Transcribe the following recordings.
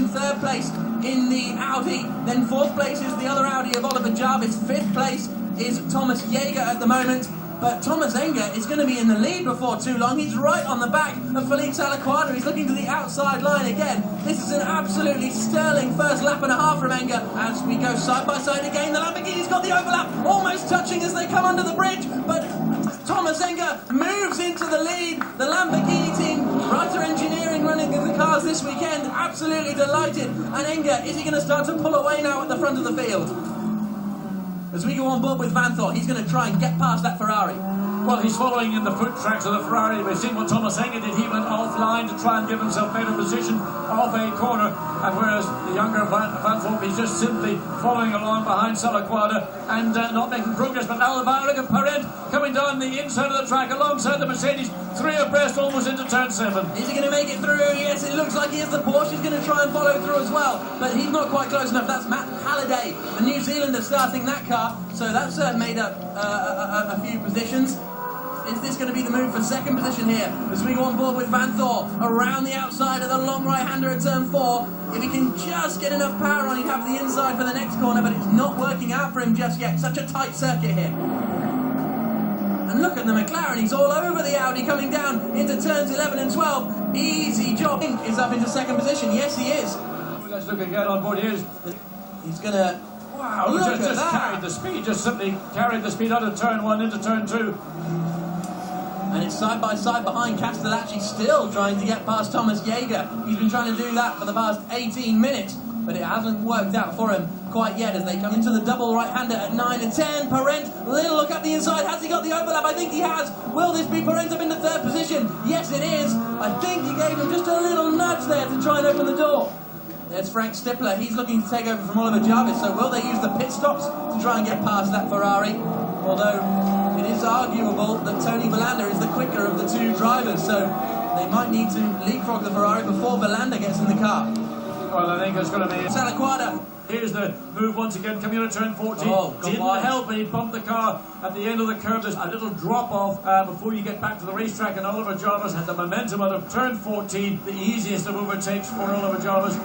in third place in the Audi. Then fourth place is the other Audi of Oliver Jarvis. Fifth place is Thomas Jaeger at the moment. But Thomas Enger is going to be in the lead before too long. He's right on the back of Filipe Salaquada. He's looking to the outside line again. This is an absolutely sterling first lap and a half from Enger. As we go side by side again, the Lamborghini's got the overlap, almost touching as they come under the bridge. But Thomas Enger moves into the lead. The Lamborghini team, Rutter Engineering running the cars this weekend, absolutely delighted. And Enger, is he going to start to pull away now at the front of the field? As we go on board with Vanthoor, he's going to try and get past that Ferrari. Well, he's following in the foot tracks of the Ferrari. We've seen what Thomas Enger did. He went offline to try and give himself better position off a corner, and whereas the younger Vanthoor, he's just simply following along behind Salaquada and not making progress. But now look at Parent coming down the inside of the track alongside the Mercedes, three abreast almost into turn 7. Is he going to make it through? Yes, it looks like he is. The Porsche is going to try and follow through as well, but he's not quite close enough. That's Matt Halliday, the New Zealander, starting that car, so that's made up a few positions. Is this going to be the move for second position here as we go on board with Vanthoor around the outside of the long right-hander at turn 4? If he can just get enough power on, he'd have the inside for the next corner, but it's not working out for him just yet. Such a tight circuit here. And look at the McLaren, he's all over the Audi coming down into turns 11 and 12. Easy job. Is up into second position. Yes, he is. Let's look again on board here. He's going to... Wow, look at just that. Carried the speed, just simply carried the speed out of turn 1 into turn 2. And it's side by side behind Castellacci, still trying to get past Thomas Jaeger. He's been trying to do that for the past 18 minutes, but it hasn't worked out for him quite yet as they come into the double right-hander at 9 and 10. Parent, little look up the inside. Has he got the overlap? I think he has. Will this be Parent up into third position? Yes, it is. I think he gave him just a little nudge there to try and open the door. There's Frank Stippler. He's looking to take over from Oliver Jarvis. So will they use the pit stops to try and get past that Ferrari? Although it is arguable that Tony Verlander is the quicker of the two drivers, so they might need to leapfrog the Ferrari before Verlander gets in the car. Well, I think it's going to be... Salaquada. Here's the move once again, coming out of turn 14. Didn't help, but he bumped the car at the end of the curve. There's a little drop off before you get back to the racetrack, and Oliver Jarvis had the momentum out of turn 14, the easiest of overtakes for Oliver Jarvis.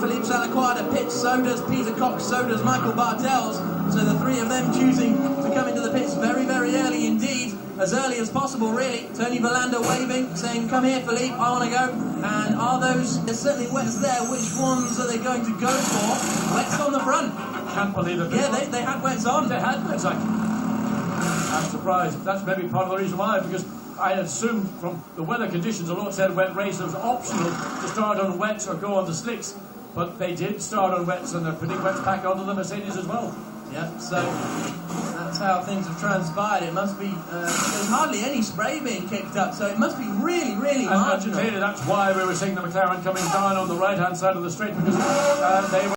Filipe Salaquada pits, so does Peter Cox, so does Michael Bartels. So the three of them choosing to come into the pits very, very early indeed. As early as possible, really. Tony Verlander waving, saying, come here, Filipe, I want to go. And are those... There's certainly wets there. Which ones are they going to go for? Wets on the front. Can't believe it. Yeah, they had wets on. They had wets. I'm surprised. That's maybe part of the reason why, because I assumed from the weather conditions, although it said wet race, it was optional to start on wets or go on the slicks. But they did start on wets, and they're putting wets back onto the Mercedes as well. Yeah, so that's how things have transpired. It must be, there's hardly any spray being kicked up, so it must be really, really marginal. That's why we were seeing the McLaren coming down on the right-hand side of the straight, because they were